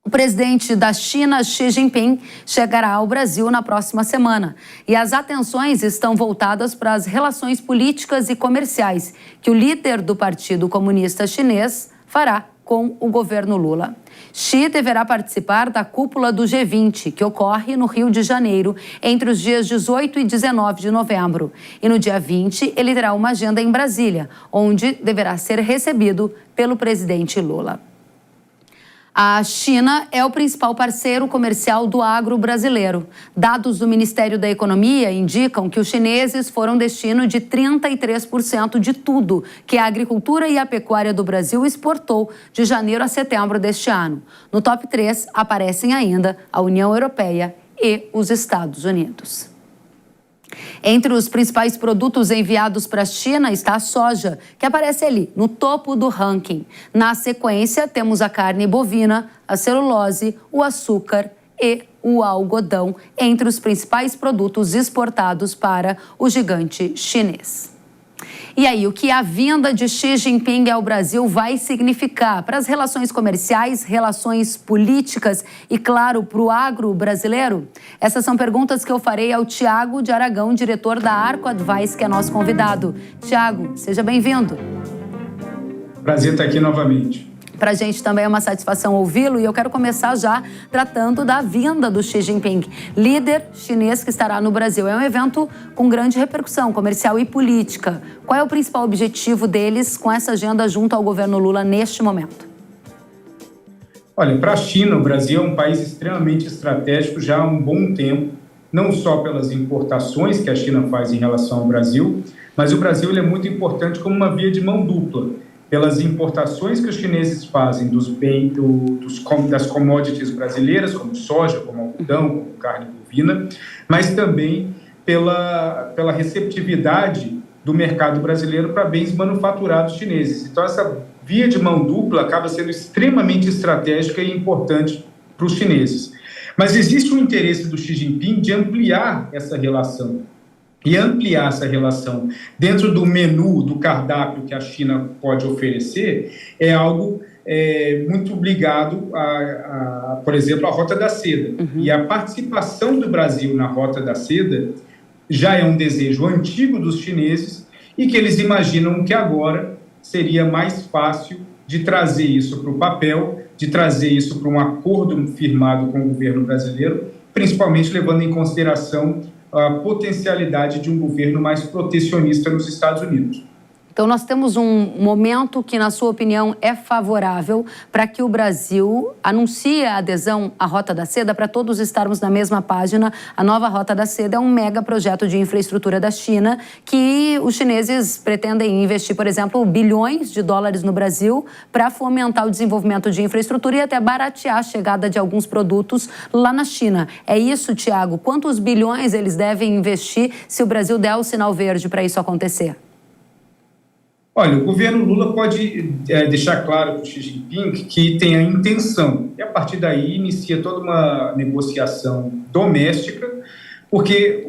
O presidente da China, Xi Jinping, chegará ao Brasil na próxima semana. E as atenções estão voltadas para as relações políticas e comerciais que o líder do Partido Comunista Chinês fará com o governo Lula. Xi deverá participar da cúpula do G20, que ocorre no Rio de Janeiro entre os dias 18 e 19 de novembro. E no dia 20, ele terá uma agenda em Brasília, onde deverá ser recebido pelo presidente Lula. A China é o principal parceiro comercial do agro brasileiro. Dados do Ministério da Economia indicam que os chineses foram destino de 33% de tudo que a agricultura e a pecuária do Brasil exportou de janeiro a setembro deste ano. No top 3 aparecem ainda a União Europeia e os Estados Unidos. Entre os principais produtos enviados para a China está a soja, que aparece ali no topo do ranking. Na sequência, temos a carne bovina, a celulose, o açúcar e o algodão, entre os principais produtos exportados para o gigante chinês. E aí, o que a vinda de Xi Jinping ao Brasil vai significar para as relações comerciais, relações políticas e, claro, para o agro brasileiro? Essas são perguntas que eu farei ao Tiago de Aragão, diretor da Arco Advice, que é nosso convidado. Tiago, seja bem-vindo. Prazer estar aqui novamente. Para a gente também é uma satisfação ouvi-lo e eu quero começar já tratando da vinda do Xi Jinping, líder chinês que estará no Brasil. É um evento com grande repercussão comercial e política. Qual é o principal objetivo deles com essa agenda junto ao governo Lula neste momento? Olha, para a China, o Brasil é um país extremamente estratégico já há um bom tempo, não só pelas importações que a China faz em relação ao Brasil, mas o Brasil ele é muito importante como uma via de mão dupla, pelas importações que os chineses fazem das commodities brasileiras, como soja, como algodão, como carne bovina, mas também pela receptividade do mercado brasileiro para bens manufaturados chineses. Então, essa via de mão dupla acaba sendo extremamente estratégica e importante para os chineses. Mas existe um interesse do Xi Jinping de ampliar essa relação. E ampliar essa relação dentro do menu, do cardápio que a China pode oferecer, é algo muito ligado, por exemplo, à Rota da Seda. Uhum. E a participação do Brasil na Rota da Seda já é um desejo antigo dos chineses e que eles imaginam que agora seria mais fácil de trazer isso para o papel, de trazer isso para um acordo firmado com o governo brasileiro, principalmente levando em consideração a potencialidade de um governo mais protecionista nos Estados Unidos. Então, nós temos um momento que, na sua opinião, é favorável para que o Brasil anuncie a adesão à Rota da Seda, para todos estarmos na mesma página. A nova Rota da Seda é um mega projeto de infraestrutura da China que os chineses pretendem investir, por exemplo, bilhões de dólares no Brasil para fomentar o desenvolvimento de infraestrutura e até baratear a chegada de alguns produtos lá na China. É isso, Tiago? Quantos bilhões eles devem investir se o Brasil der o sinal verde para isso acontecer? Olha, o governo Lula pode deixar claro para o Xi Jinping que tem a intenção, e a partir daí inicia toda uma negociação doméstica, porque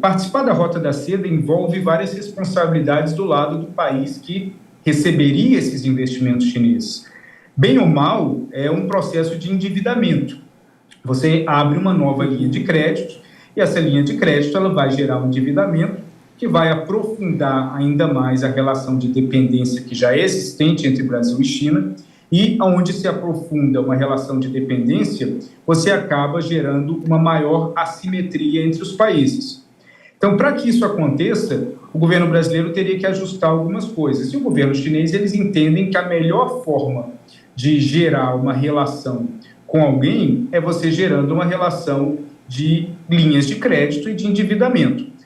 participar da Rota da Seda envolve várias responsabilidades do lado do país que receberia esses investimentos chineses. Bem ou mal, é um processo de endividamento. Você abre uma nova linha de crédito e essa linha de crédito ela vai gerar um endividamento que vai aprofundar ainda mais a relação de dependência que já é existente entre Brasil e China, e onde se aprofunda uma relação de dependência, você acaba gerando uma maior assimetria entre os países. Então, para que isso aconteça, o governo brasileiro teria que ajustar algumas coisas. E o governo chinês, eles entendem que a melhor forma de gerar uma relação com alguém é você gerando uma relação de linhas de crédito e de endividamento.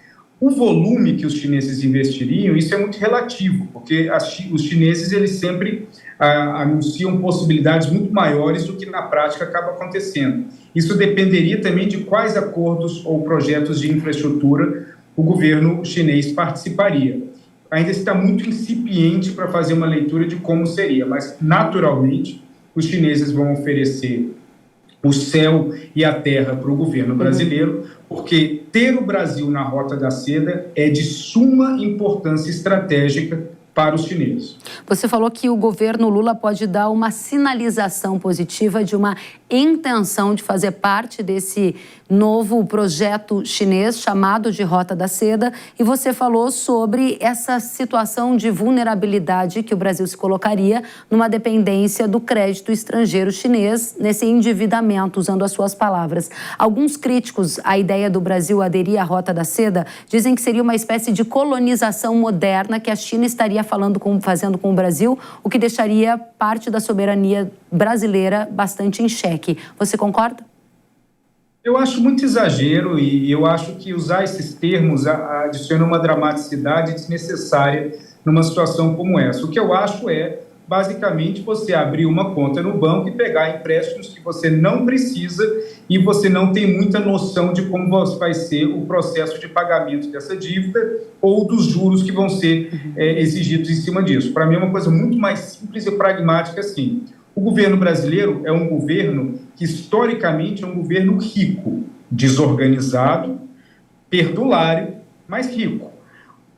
O volume que os chineses investiriam, isso é muito relativo, porque os chineses eles sempre anunciam possibilidades muito maiores do que na prática acaba acontecendo. Isso dependeria também de quais acordos ou projetos de infraestrutura o governo chinês participaria. Ainda está muito incipiente para fazer uma leitura de como seria, mas naturalmente os chineses vão oferecer o céu e a terra para o governo brasileiro, porque ter o Brasil na Rota da Seda é de suma importância estratégica para os chineses. Você falou que o governo Lula pode dar uma sinalização positiva de uma intenção de fazer parte desse novo projeto chinês chamado de Rota da Seda, e você falou sobre essa situação de vulnerabilidade que o Brasil se colocaria numa dependência do crédito estrangeiro chinês, nesse endividamento, usando as suas palavras. Alguns críticos à ideia do Brasil aderir à Rota da Seda dizem que seria uma espécie de colonização moderna que a China estaria fazendo com o Brasil, o que deixaria parte da soberania brasileira bastante em xeque. Você concorda? Eu acho muito exagero e eu acho que usar esses termos adiciona uma dramaticidade desnecessária numa situação como essa. O que eu acho é, basicamente, você abrir uma conta no banco e pegar empréstimos que você não precisa e você não tem muita noção de como vai ser o processo de pagamento dessa dívida ou dos juros que vão ser exigidos em cima disso. Para mim é uma coisa muito mais simples e pragmática assim. O governo brasileiro é um governo que, historicamente, é um governo rico, desorganizado, perdulário, mas rico.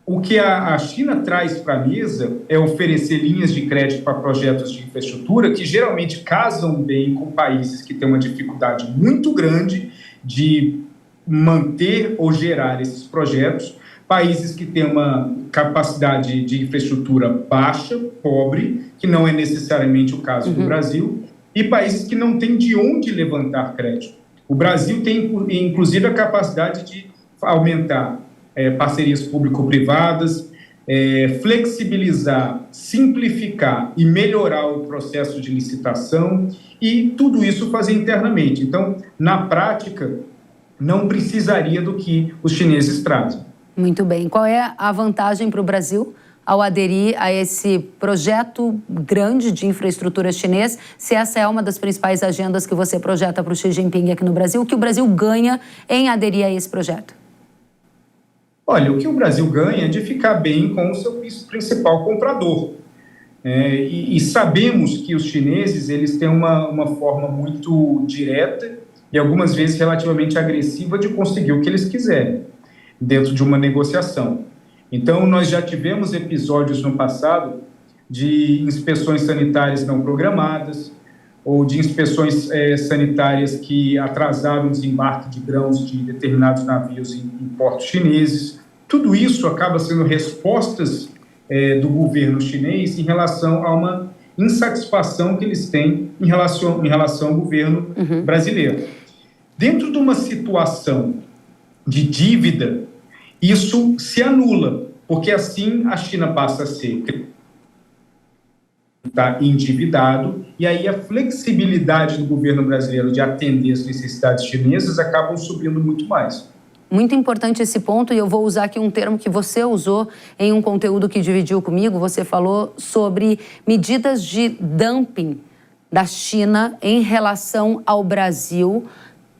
O que a China traz para a mesa é oferecer linhas de crédito para projetos de infraestrutura que geralmente casam bem com países que têm uma dificuldade muito grande de manter ou gerar esses projetos, países que têm uma capacidade de infraestrutura baixa, pobre, que não é necessariamente o caso do Brasil, e países que não têm de onde levantar crédito. O Brasil tem, inclusive, a capacidade de aumentar parcerias público-privadas, flexibilizar, simplificar e melhorar o processo de licitação e tudo isso fazer internamente. Então, na prática, não precisaria do que os chineses trazem. Muito bem. Qual é a vantagem para o Brasil ao aderir a esse projeto grande de infraestrutura chinês, se essa é uma das principais agendas que você projeta para o Xi Jinping aqui no Brasil? O que o Brasil ganha em aderir a esse projeto? Olha, o que o Brasil ganha é de ficar bem com o seu principal comprador. E sabemos que os chineses eles têm uma forma muito direta e algumas vezes relativamente agressiva de conseguir o que eles quiserem dentro de uma negociação. Então, nós já tivemos episódios no passado de inspeções sanitárias não programadas ou de inspeções sanitárias que atrasaram o desembarque de grãos de determinados navios em portos chineses. Tudo isso acaba sendo respostas do governo chinês em relação a uma insatisfação que eles têm em relação ao governo brasileiro. Dentro de uma situação de dívida, isso se anula, porque assim a China passa a ser endividado, e aí a flexibilidade do governo brasileiro de atender as necessidades chinesas acabam subindo muito mais. Muito importante esse ponto, e eu vou usar aqui um termo que você usou em um conteúdo que dividiu comigo. Você falou sobre medidas de dumping da China em relação ao Brasil,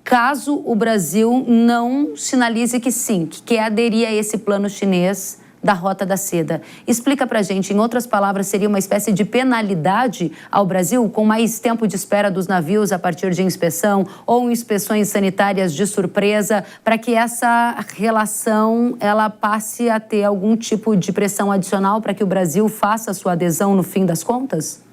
caso o Brasil não sinalize que sim, que quer aderir a esse plano chinês da Rota da Seda. Explica pra gente, em outras palavras, seria uma espécie de penalidade ao Brasil, com mais tempo de espera dos navios a partir de inspeção ou inspeções sanitárias de surpresa, para que essa relação ela passe a ter algum tipo de pressão adicional para que o Brasil faça a sua adesão no fim das contas?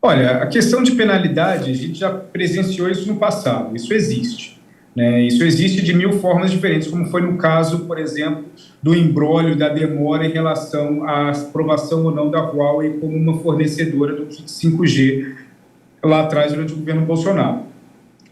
Olha, a questão de penalidade, a gente já presenciou isso no passado, isso existe. Isso existe de mil formas diferentes, como foi no caso, por exemplo, do imbróglio, da demora em relação à aprovação ou não da Huawei como uma fornecedora do kit 5G lá atrás durante o governo Bolsonaro.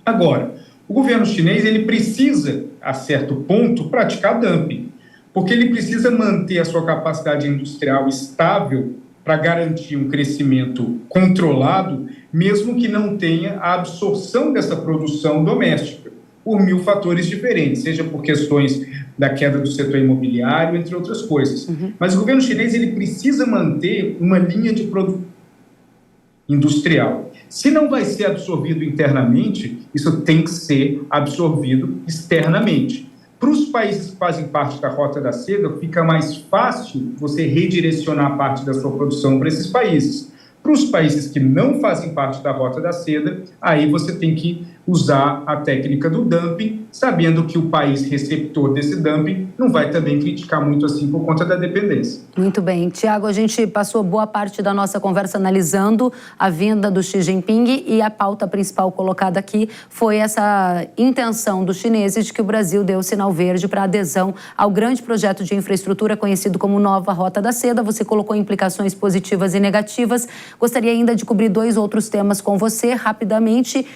Agora, o governo chinês ele precisa, a certo ponto, praticar dumping, porque ele precisa manter a sua capacidade industrial estável para garantir um crescimento controlado, mesmo que não tenha a absorção dessa produção doméstica, por mil fatores diferentes, seja por questões da queda do setor imobiliário, entre outras coisas. Mas o governo chinês ele precisa manter uma linha de produção industrial. Se não vai ser absorvido internamente, isso tem que ser absorvido externamente. Para os países que fazem parte da Rota da Seda, fica mais fácil você redirecionar parte da sua produção para esses países. Para os países que não fazem parte da Rota da Seda, aí você tem que usar a técnica do dumping, sabendo que o país receptor desse dumping não vai também criticar muito assim por conta da dependência. Muito bem. Tiago, a gente passou boa parte da nossa conversa analisando a vinda do Xi Jinping e a pauta principal colocada aqui foi essa intenção dos chineses de que o Brasil deu sinal verde para adesão ao grande projeto de infraestrutura conhecido como Nova Rota da Seda. Você colocou implicações positivas e negativas. Gostaria ainda de cobrir 2 outros temas com você rapidamente.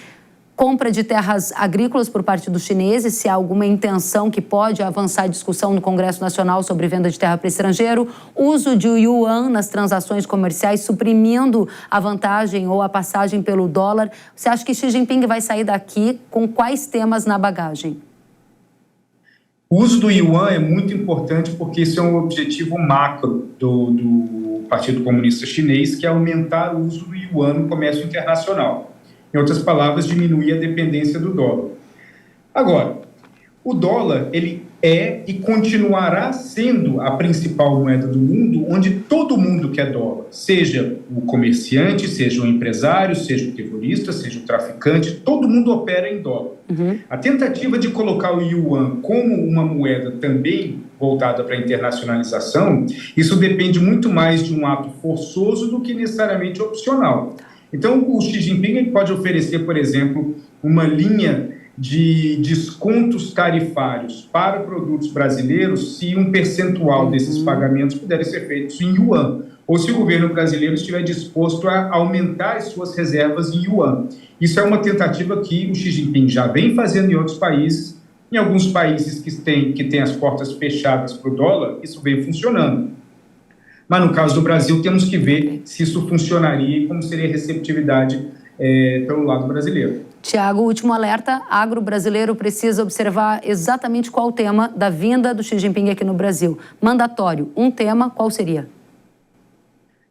Compra de terras agrícolas por parte dos chineses, se há alguma intenção que pode avançar a discussão no Congresso Nacional sobre venda de terra para estrangeiro, uso de yuan nas transações comerciais, suprimindo a vantagem ou a passagem pelo dólar. Você acha que Xi Jinping vai sair daqui com quais temas na bagagem? O uso do yuan é muito importante porque isso é um objetivo macro do Partido Comunista Chinês, que é aumentar o uso do yuan no comércio internacional. Em outras palavras, diminuir a dependência do dólar. Agora, o dólar ele é e continuará sendo a principal moeda do mundo, onde todo mundo quer dólar, seja o comerciante, seja o empresário, seja o terrorista, seja o traficante, todo mundo opera em dólar. A tentativa de colocar o yuan como uma moeda também voltada para a internacionalização, isso depende muito mais de um ato forçoso do que necessariamente opcional. Então, o Xi Jinping ele pode oferecer, por exemplo, uma linha de descontos tarifários para produtos brasileiros se um percentual desses pagamentos puderem ser feitos em yuan, ou se o governo brasileiro estiver disposto a aumentar as suas reservas em yuan. Isso é uma tentativa que o Xi Jinping já vem fazendo em outros países. Em alguns países que têm as portas fechadas para o dólar, isso vem funcionando. Mas, no caso do Brasil, temos que ver se isso funcionaria e como seria a receptividade pelo lado brasileiro. Tiago, último alerta, agro brasileiro precisa observar exatamente qual o tema da vinda do Xi Jinping aqui no Brasil. Mandatório, um tema, qual seria?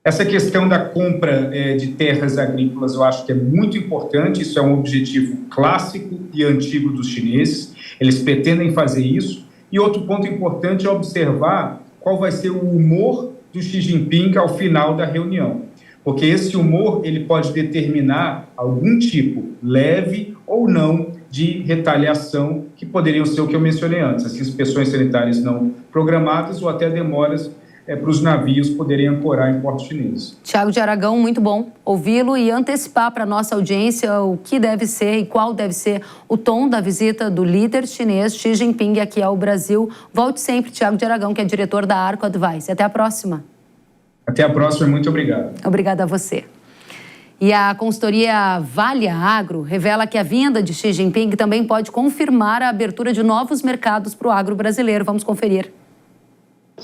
Essa questão da compra de terras agrícolas eu acho que é muito importante, isso é um objetivo clássico e antigo dos chineses, eles pretendem fazer isso. E outro ponto importante é observar qual vai ser o humor do Xi Jinping ao final da reunião, porque esse humor ele pode determinar algum tipo, leve ou não, de retaliação, que poderiam ser o que eu mencionei antes, as inspeções sanitárias não programadas ou até demoras para os navios poderem ancorar em portos chineses. Tiago de Aragão, muito bom ouvi-lo e antecipar para a nossa audiência o que deve ser e qual deve ser o tom da visita do líder chinês Xi Jinping aqui ao Brasil. Volte sempre, Tiago de Aragão, que é diretor da Arco Advice. Até a próxima. Até a próxima, muito obrigado. Obrigada a você. E a consultoria Vale Agro revela que a vinda de Xi Jinping também pode confirmar a abertura de novos mercados para o agro brasileiro. Vamos conferir.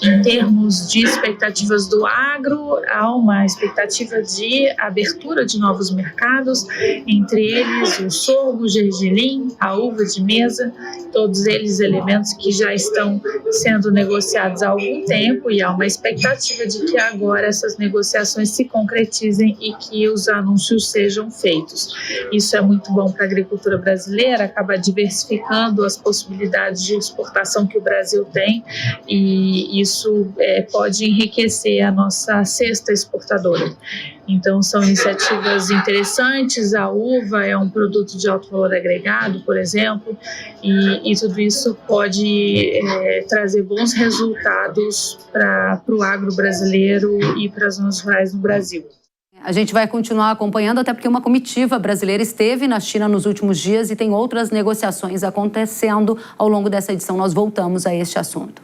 Em termos de expectativas do agro, há uma expectativa de abertura de novos mercados, entre eles o sorgo, o gergelim, a uva de mesa, todos eles elementos que já estão sendo negociados há algum tempo e há uma expectativa de que agora essas negociações se concretizem e que os anúncios sejam feitos. Isso é muito bom para a agricultura brasileira, acaba diversificando as possibilidades de exportação que o Brasil tem e isso pode enriquecer a nossa cesta exportadora. Então, são iniciativas interessantes. A uva é um produto de alto valor agregado, por exemplo, e tudo isso pode trazer bons resultados para o agro brasileiro e para as zonas rurais no Brasil. A gente vai continuar acompanhando, até porque uma comitiva brasileira esteve na China nos últimos dias e tem outras negociações acontecendo ao longo dessa edição. Nós voltamos a este assunto.